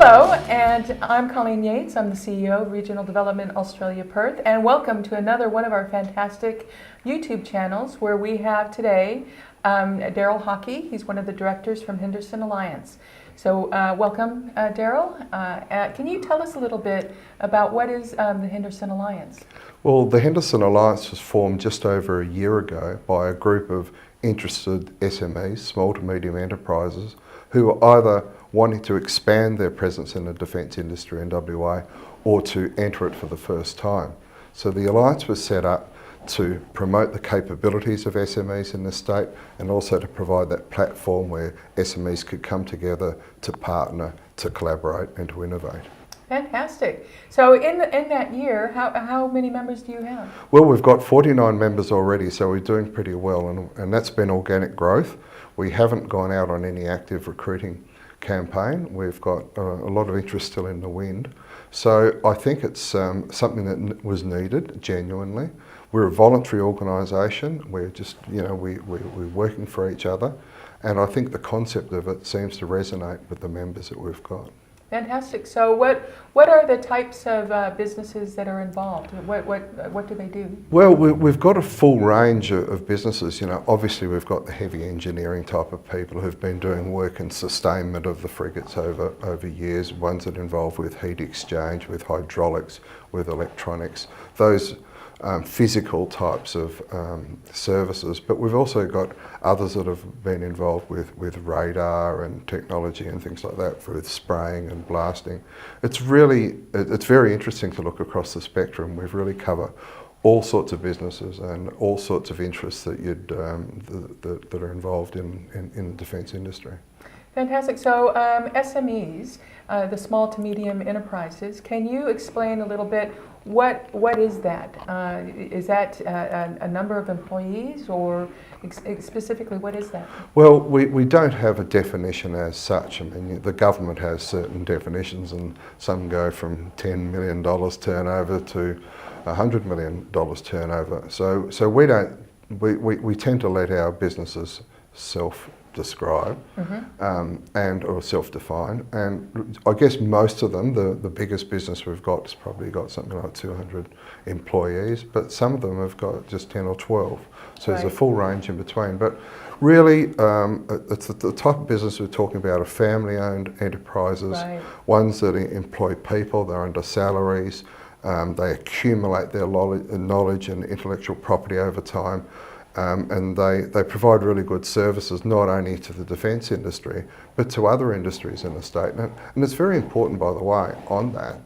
Hello, and I'm Colleen Yates. I'm the CEO of Regional Development Australia Perth, and welcome to another one of our fantastic YouTube channels where we have today Daryl Hockey. He's one of the directors from Henderson Alliance. So welcome, Daryl. Can you tell us a little bit about what is the Henderson Alliance? Well, the Henderson Alliance was formed just over a year ago by a group of interested SMEs, small to medium enterprises, who are either wanting to expand their presence in the defence industry in WA or to enter it for the first time. So the Alliance was set up to promote the capabilities of SMEs in the state and also to provide that platform where SMEs could come together to partner, to collaborate and to innovate. Fantastic. So in that year, how many members do you have? Well, we've got 49 members already, so we're doing pretty well, and that's been organic growth. We haven't gone out on any active recruiting campaign. We've got a lot of interest still in the wind. So I think it's something that was needed, genuinely. We're a voluntary organisation. We're just, we're working for each other. And I think the concept of it seems to resonate with the members that we've got. Fantastic. So what are the types of businesses that are involved? What do they do? Well, we've got a full range of businesses. Obviously we've got the heavy engineering type of people who've been doing work in sustainment of the frigates over years, ones that involve with heat exchange, with hydraulics, with electronics, those physical types of services. But we've also got others that have been involved with radar and technology and things like that, with spraying and blasting. It's very interesting to look across the spectrum. We've really covered all sorts of businesses and all sorts of interests that that are involved in the defence industry. Fantastic. So SMEs, the small to medium enterprises, can you explain a little bit what is that? Is that a number of employees, or specifically what is that? Well, we don't have a definition as such. I mean, the government has certain definitions, and some go from $10 million turnover to $100 million turnover. So we tend to let our businesses self-describe or self-define, and I guess most of them, the biggest business we've got has probably got something like 200 employees, but some of them have got just 10 or 12, so there's a full range in between. But really it's the type of business we're talking about are family-owned enterprises, ones that employ people, they're under salaries, they accumulate their knowledge and intellectual property over time. And they provide really good services not only to the defence industry but to other industries in the state. And it's very important, by the way, on that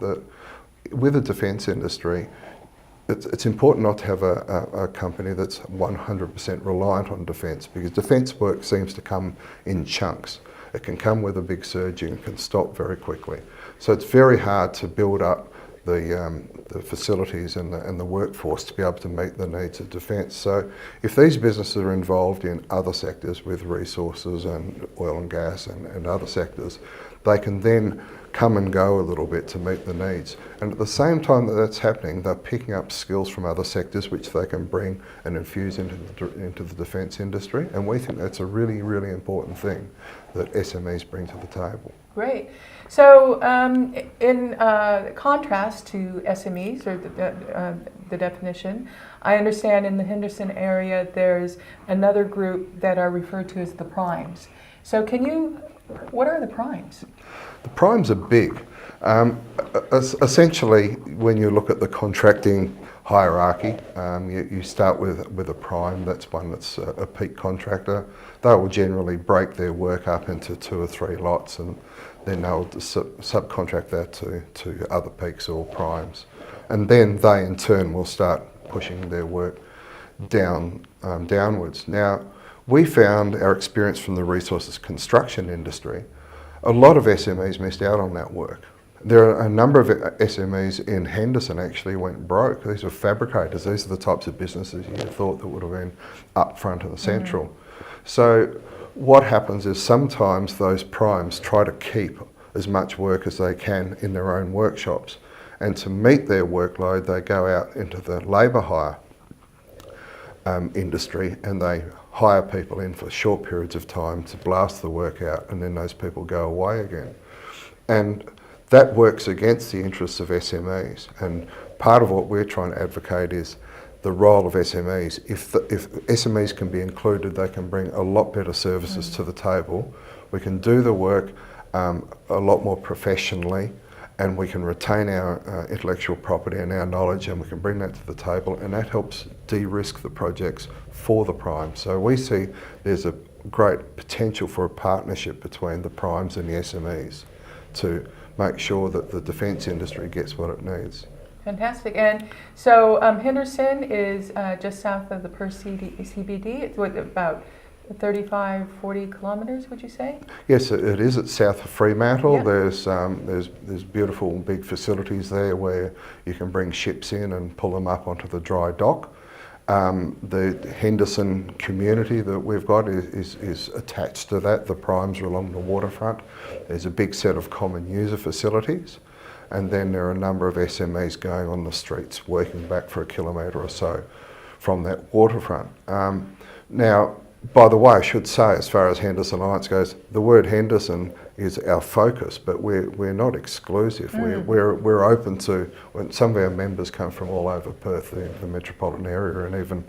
with the defence industry, it's important not to have a company that's 100% reliant on defence, because defence work seems to come in chunks. It can come with a big surge and it can stop very quickly. So it's very hard to build up the facilities and the workforce to be able to meet the needs of defence. So if these businesses are involved in other sectors with resources and oil and gas and other sectors, they can then come and go a little bit to meet the needs. And at the same time that that's happening, they're picking up skills from other sectors which they can bring and infuse into the defence industry. And we think that's a really, really important thing that SMEs bring to the table. Great. So in contrast to SMEs, or the definition, I understand in the Henderson area there's another group that are referred to as the primes. So what are the primes? The primes are big. Essentially, when you look at the contracting hierarchy, you start with a prime. That's one that's a peak contractor. They will generally break their work up into 2 or 3 lots, and then they'll subcontract that to other peaks or primes. And then they in turn will start pushing their work downwards. Now, we found our experience from the resources construction industry, a lot of SMEs missed out on that work. There are a number of SMEs in Henderson actually went broke. These were fabricators. These are the types of businesses you thought that would have been up front and central. So what happens is sometimes those primes try to keep as much work as they can in their own workshops, and to meet their workload they go out into the labour hire industry, and they hire people in for short periods of time to blast the work out, and then those people go away again. And that works against the interests of SMEs. And part of what we're trying to advocate is the role of SMEs. If SMEs can be included, they can bring a lot better services to the table. We can do the work a lot more professionally, and we can retain our intellectual property and our knowledge, and we can bring that to the table, and that helps de-risk the projects for the primes. So we see there's a great potential for a partnership between the primes and the SMEs to make sure that the defence industry gets what it needs. Fantastic. And so Henderson is just south of the Perth CBD. It's what, about 35, 40 kilometres, would you say? Yes, it is. It's south of Fremantle. Yep. There's beautiful big facilities there where you can bring ships in and pull them up onto the dry dock. The Henderson community that we've got is attached to that. The primes are along the waterfront. There's a big set of common user facilities, and then there are a number of SMEs going on the streets, working back for a kilometre or so from that waterfront. Now, by the way, I should say, as far as Henderson Alliance goes, the word Henderson is our focus, but we're not exclusive. We're open to, when some of our members come from all over Perth, the metropolitan area, and even,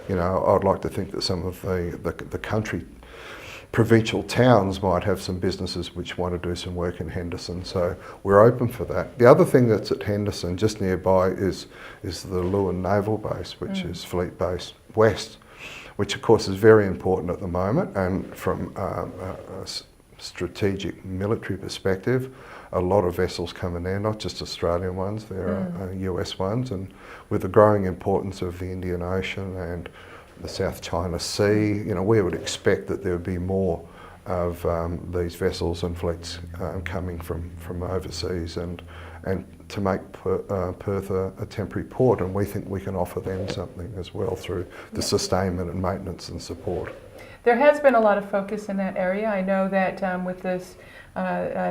you know, I'd like to think that some of the country provincial towns might have some businesses which want to do some work in Henderson, so we're open for that. The other thing that's at Henderson, just nearby, is the Lewin Naval Base, which is Fleet Base West, which of course is very important at the moment, and from a strategic military perspective, a lot of vessels coming there, not just Australian ones, there are US ones, and with the growing importance of the Indian Ocean and the South China Sea, you know, we would expect that there would be more of these vessels and fleets coming from overseas, and to make Perth a temporary port, and we think we can offer them something as well through the sustainment and maintenance and support. There has been a lot of focus in that area. I know that with this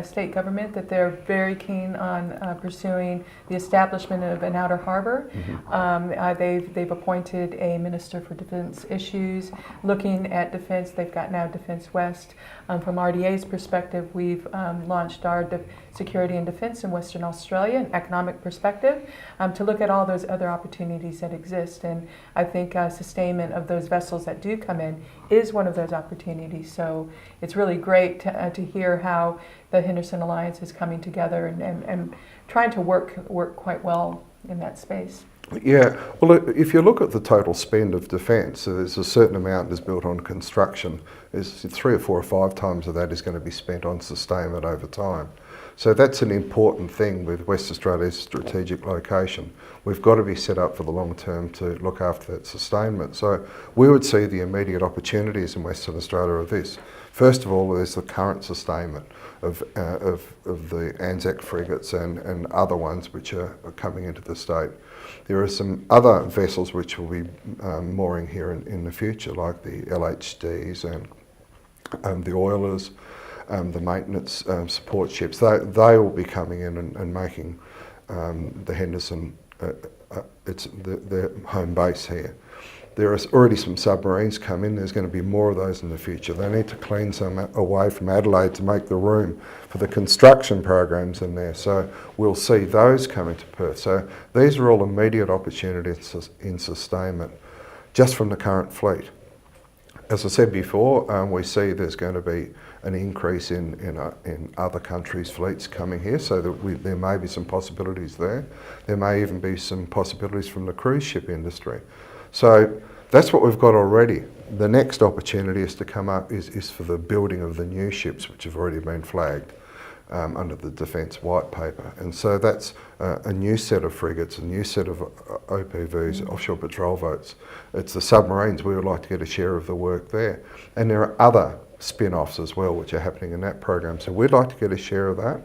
state government that they're very keen on pursuing the establishment of an outer harbour. They've appointed a Minister for Defence Issues looking at defence. They've got now Defence West. From RDA's perspective, we've launched our Security and Defence in Western Australia, an economic perspective, to look at all those other opportunities that exist. And I think sustainment of those vessels that do come in is one of those opportunities. So it's really great to hear how the Henderson Alliance is coming together and trying to work quite well in that space. Yeah, well, if you look at the total spend of defence, there's a certain amount that's built on construction. There's 3 or 4 or 5 times of that is going to be spent on sustainment over time. So that's an important thing with West Australia's strategic location. We've got to be set up for the long term to look after that sustainment. So we would see the immediate opportunities in Western Australia of this. First of all, there's the current sustainment of the Anzac frigates and other ones which are coming into the state. There are some other vessels which will be mooring here in the future, like the LHDs and the oilers, the maintenance support ships. They will be coming in and making the Henderson it's their home base here. There are already some submarines come in. There's going to be more of those in the future. They need to clean some away from Adelaide to make the room for the construction programs in there. So we'll see those coming to Perth. So these are all immediate opportunities in sustainment just from the current fleet. As I said before, we see there's going to be an increase in other countries' fleets coming here, so that there may be some possibilities there. There may even be some possibilities from the cruise ship industry. So that's what we've got already. The next opportunity is to come up is for the building of the new ships, which have already been flagged under the Defence White Paper. And so that's a new set of frigates, a new set of OPVs, offshore patrol boats. It's the submarines. We would like to get a share of the work there. And there are other spin-offs as well, which are happening in that program. So we'd like to get a share of that.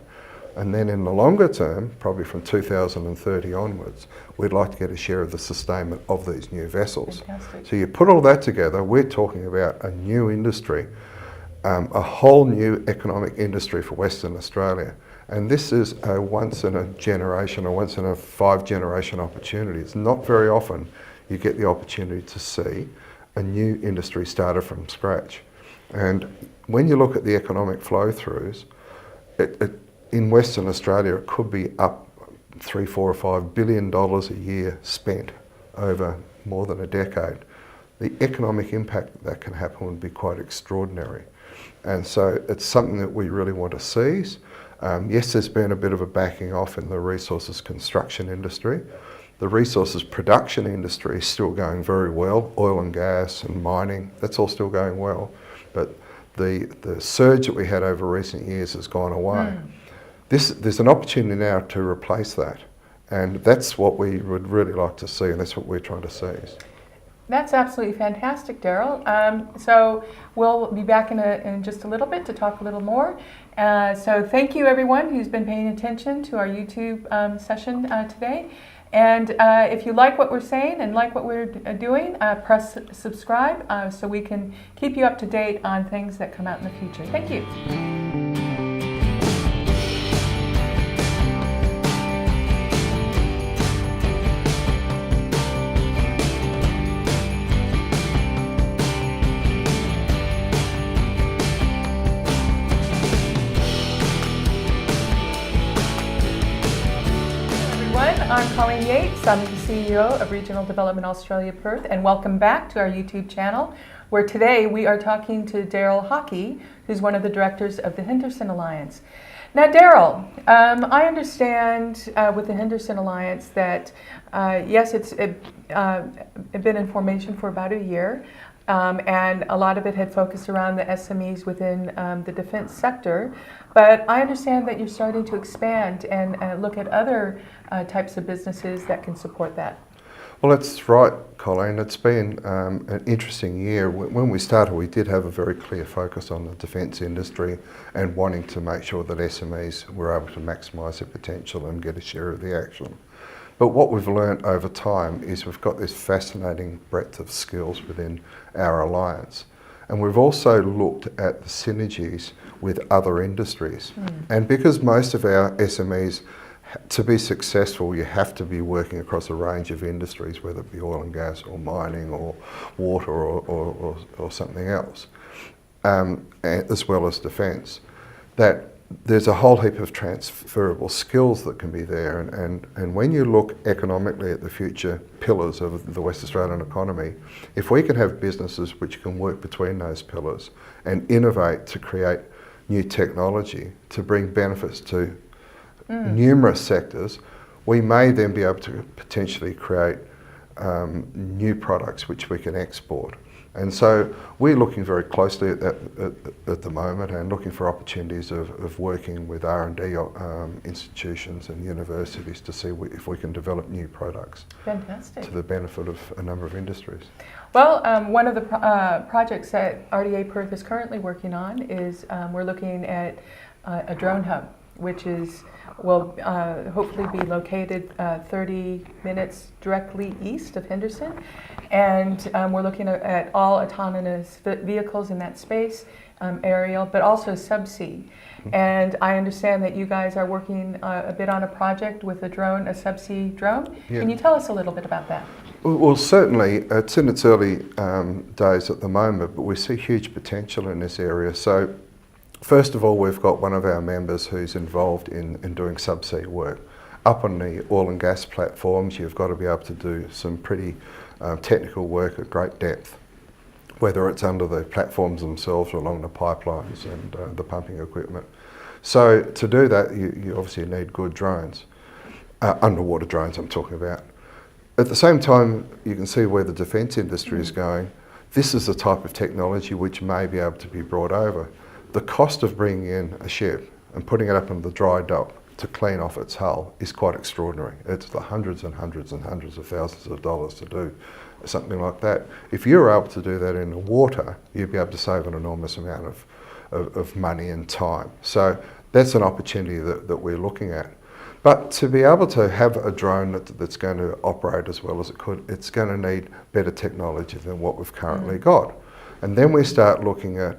And then in the longer term, probably from 2030 onwards, we'd like to get a share of the sustainment of these new vessels. Fantastic. So you put all that together, we're talking about a new industry, a whole new economic industry for Western Australia. And this is a once in a generation, or once in a 5-generation opportunity. It's not very often you get the opportunity to see a new industry started from scratch. And when you look at the economic flow-throughs, in Western Australia, it could be up $3, $4 or $5 billion a year spent over more than a decade. The economic impact that can happen would be quite extraordinary. And so it's something that we really want to seize. Yes, there's been a bit of a backing off in the resources construction industry. The resources production industry is still going very well. Oil and gas and mining, that's all still going well. But the surge that we had over recent years has gone away. There's an opportunity now to replace that. And that's what we would really like to see, and that's what we're trying to seize. That's absolutely fantastic, Daryl. So we'll be back in just a little bit to talk a little more. So thank you, everyone who's been paying attention to our YouTube session today. And if you like what we're saying and like what we're doing, press subscribe so we can keep you up to date on things that come out in the future. Thank you. I'm Colleen Yates. I'm the CEO of Regional Development Australia Perth, and welcome back to our YouTube channel, where today we are talking to Daryl Hockey, who's one of the directors of the Henderson Alliance. Now, Daryl, I understand with the Henderson Alliance that yes, it's been in formation for about a year, and a lot of it had focused around the SMEs within the defense sector. But I understand that you're starting to expand and look at other types of businesses that can support that. Well, that's right, Colleen. It's been an interesting year. When we started, we did have a very clear focus on the defence industry and wanting to make sure that SMEs were able to maximise their potential and get a share of the action. But what we've learnt over time is we've got this fascinating breadth of skills within our alliance. And we've also looked at the synergies with other industries. And because most of our SMEs, to be successful, you have to be working across a range of industries, whether it be oil and gas or mining or water or something else, as well as defence, that there's a whole heap of transferable skills that can be there. And when you look economically at the future pillars of the West Australian economy, if we can have businesses which can work between those pillars and innovate to create new technology to bring benefits to numerous sectors, we may then be able to potentially create new products which we can export. And so we're looking very closely at that at the moment and looking for opportunities of working with R&D institutions and universities to see if we can develop new products. Fantastic. To the benefit of a number of industries. Well, one of the projects that RDA Perth is currently working on is we're looking at a drone hub, which will hopefully be located 30 minutes directly east of Henderson. And we're looking at all autonomous vehicles in that space, aerial, but also subsea. And I understand that you guys are working a bit on a project with a drone, a subsea drone. Yeah. Can you tell us a little bit about that? Well, certainly, it's in its early days at the moment, but we see huge potential in this area. So, first of all, we've got one of our members who's involved in doing subsea work. Up on the oil and gas platforms, you've got to be able to do some pretty technical work at great depth, whether it's under the platforms themselves or along the pipelines and the pumping equipment. So to do that, you obviously need good drones, underwater drones I'm talking about. At the same time, you can see where the defence industry is going. This is the type of technology which may be able to be brought over. The cost of bringing in a ship and putting it up in the dry dock to clean off its hull is quite extraordinary. It's the hundreds and hundreds and hundreds of thousands of dollars to do something like that. If you're able to do that in the water, you'd be able to save an enormous amount of money and time. So that's an opportunity that we're looking at. But to be able to have a drone that's going to operate as well as it could, it's going to need better technology than what we've currently got. And then we start looking at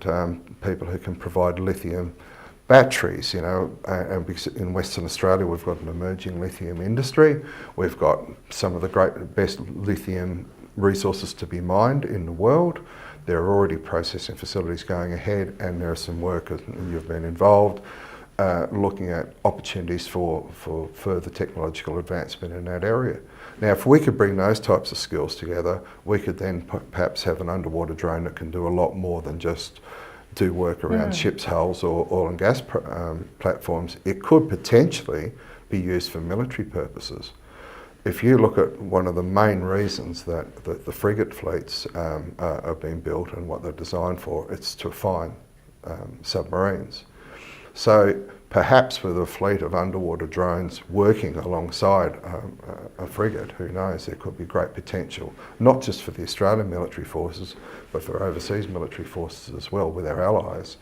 people who can provide lithium batteries, you know, and in Western Australia we've got an emerging lithium industry. We've got some of the best lithium resources to be mined in the world. There are already processing facilities going ahead, and there are some workers, and you've been involved, looking at opportunities for further technological advancement in that area. Now, if we could bring those types of skills together, we could then perhaps have an underwater drone that can do a lot more than just do work around ships' hulls or oil and gas platforms. It could potentially be used for military purposes. If you look at one of the main reasons that the frigate fleets are being built and what they're designed for, it's to find submarines. So perhaps with a fleet of underwater drones working alongside a frigate, who knows, there could be great potential, not just for the Australian military forces, but for overseas military forces as well with our allies.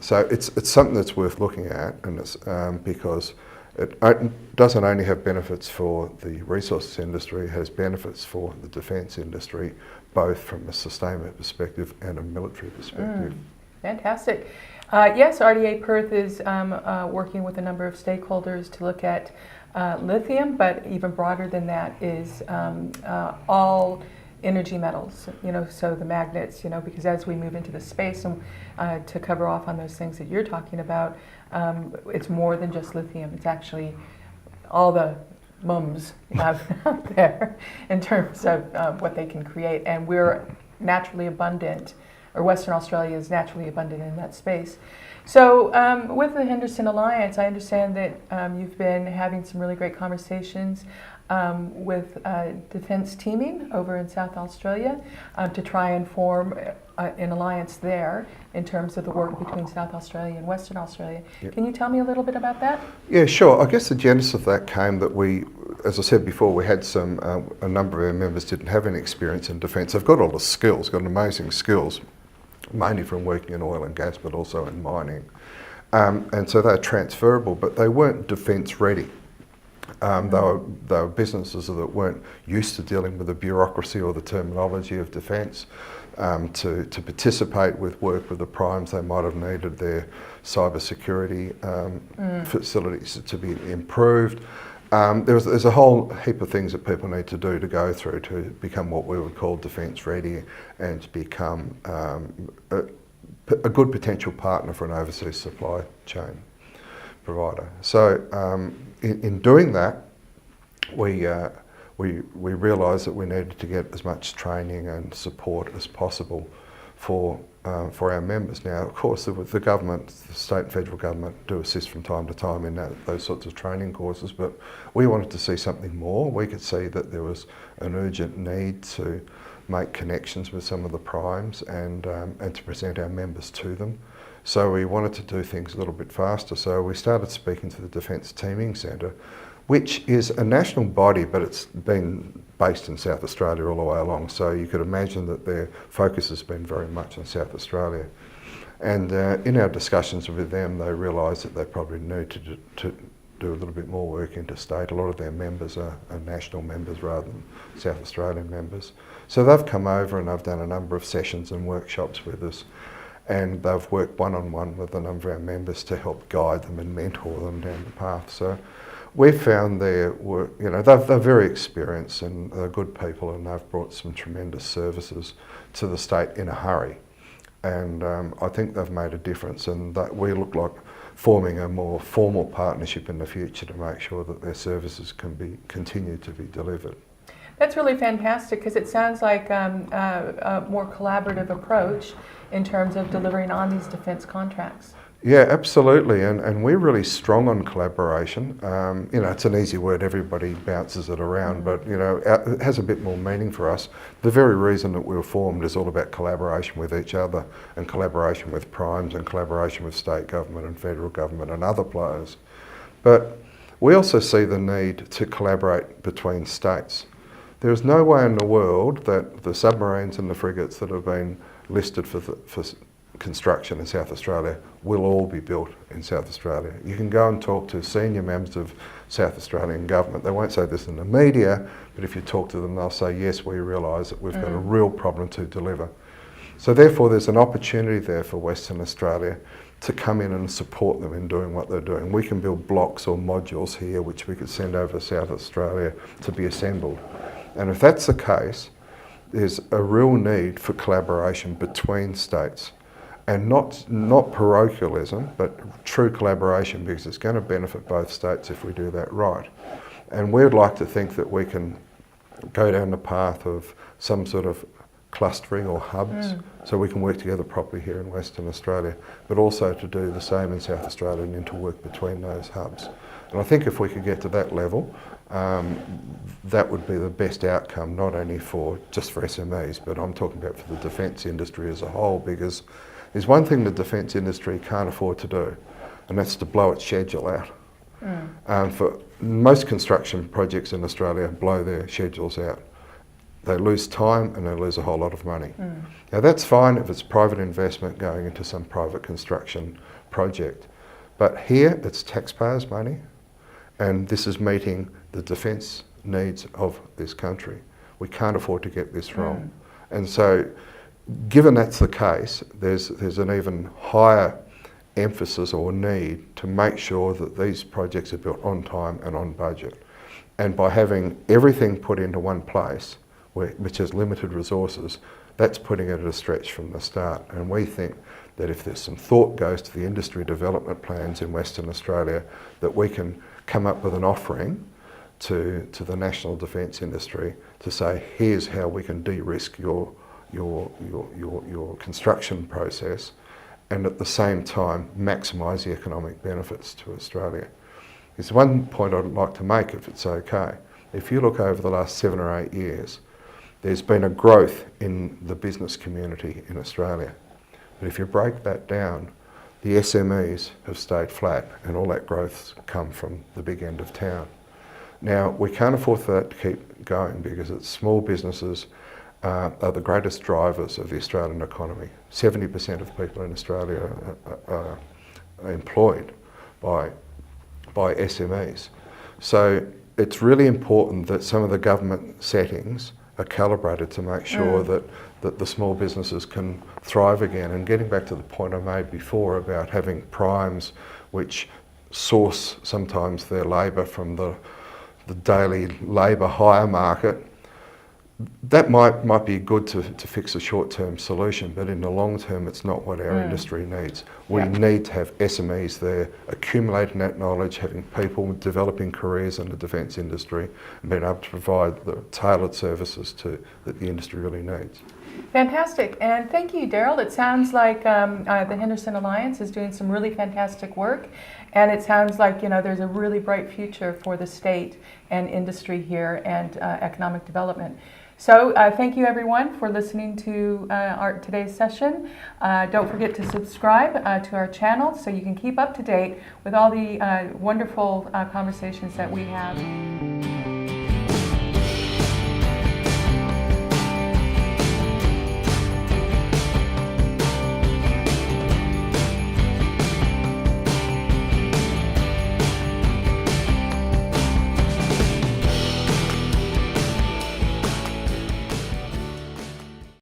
So it's something that's worth looking at, and it's, because it doesn't only have benefits for the resources industry, it has benefits for the defence industry, both from a sustainment perspective and a military perspective. Fantastic. Yes, RDA Perth is working with a number of stakeholders to look at lithium, but even broader than that is all energy metals, so the magnets, because as we move into the space, and to cover off on those things that you're talking about, it's more than just lithium. It's actually all the mums out there in terms of what they can create, and we're naturally abundant, or Western Australia is naturally abundant in that space. So with the Henderson Alliance, I understand that you've been having some really great conversations with defence teaming over in South Australia to try and form an alliance there in terms of the work between South Australia and Western Australia. Yep. Can you tell me a little bit about that? Yeah, sure. I guess the genesis of that came that we, as I said before, we had a number of our members didn't have any experience in defence. They've got all the skills, got amazing skills, mainly from working in oil and gas, but also in mining. And so they're transferable, but they weren't defence ready. They were businesses that weren't used to dealing with the bureaucracy or the terminology of defence. To participate with work with the primes, they might have needed their cyber security facilities to be improved. There's a whole heap of things that people need to do to go through to become what we would call defence ready and to become a good potential partner for an overseas supply chain provider. So in doing that, we realised that we needed to get as much training and support as possible for our members. Now, of course, the government, the state and federal government do assist from time to time in those sorts of training courses, but we wanted to see something more. We could see that there was an urgent need to make connections with some of the primes and to present our members to them. So we wanted to do things a little bit faster. So we started speaking to the Defence Teaming Centre, which is a national body, but it's been based in South Australia all the way along. So you could imagine that their focus has been very much on South Australia. And in our discussions with them, they realised that they probably need to do a little bit more work interstate. A lot of their members are national members rather than South Australian members. So they've come over and they've done a number of sessions and workshops with us. And they've worked one-on-one with a number of our members to help guide them and mentor them down the path. So we've found their work, they're very experienced and they're good people, and they've brought some tremendous services to the state in a hurry. And I think they've made a difference, and that we look like forming a more formal partnership in the future to make sure that their services can continue to be delivered. That's really fantastic, because it sounds like a more collaborative approach in terms of delivering on these defence contracts. Yeah, absolutely, and we're really strong on collaboration. It's an easy word, everybody bounces it around, but it has a bit more meaning for us. The very reason that we were formed is all about collaboration with each other, and collaboration with primes, and collaboration with state government and federal government and other players. But we also see the need to collaborate between states. There is no way in the world that the submarines and the frigates that have been listed for construction in South Australia will all be built in South Australia. You can go and talk to senior members of South Australian government. They won't say this in the media, but if you talk to them, they'll say, yes, we realise that we've got a real problem to deliver. So therefore, there's an opportunity there for Western Australia to come in and support them in doing what they're doing. We can build blocks or modules here which we could send over to South Australia to be assembled. And if that's the case, there's a real need for collaboration between states. and not parochialism, but true collaboration, because it's going to benefit both states if we do that right. And we'd like to think that we can go down the path of some sort of clustering or hubs, so we can work together properly here in Western Australia, but also to do the same in South Australia and then to work between those hubs. And I think if we could get to that level, that would be the best outcome, not only just for SMEs, but I'm talking about for the defence industry as a whole, because there's one thing the defence industry can't afford to do, and that's to blow its schedule out. For most construction projects in Australia blow their schedules out. They lose time and they lose a whole lot of money. Now that's fine if it's private investment going into some private construction project, but here it's taxpayers' money, and this is meeting the defence needs of this country. We can't afford to get this wrong. And so, given that's the case, there's an even higher emphasis or need to make sure that these projects are built on time and on budget. And by having everything put into one place, which has limited resources, that's putting it at a stretch from the start. And we think that if there's some thought goes to the industry development plans in Western Australia, that we can come up with an offering to the national defence industry to say, here's how we can de-risk your construction process, and at the same time maximise the economic benefits to Australia. There's one point I'd like to make, if it's okay. If you look over the last 7 or 8 years, there's been a growth in the business community in Australia. But if you break that down, the SMEs have stayed flat, and all that growth's come from the big end of town. Now, we can't afford for that to keep going, because it's small businesses are the greatest drivers of the Australian economy. 70% of people in Australia are employed by SMEs. So it's really important that some of the government settings are calibrated to make sure that the small businesses can thrive again. And getting back to the point I made before about having primes which source sometimes their labour from the daily labour hire market, that might be good to fix a short-term solution, but in the long term it's not what our industry needs. We need to have SMEs there accumulating that knowledge, having people developing careers in the defence industry, and being able to provide the tailored services that the industry really needs. Fantastic, and thank you, Daryl. It sounds like the Henderson Alliance is doing some really fantastic work, and it sounds like there's a really bright future for the state and industry here and economic development. So thank you everyone for listening to today's session. Don't forget to subscribe to our channel so you can keep up to date with all the wonderful conversations that we have.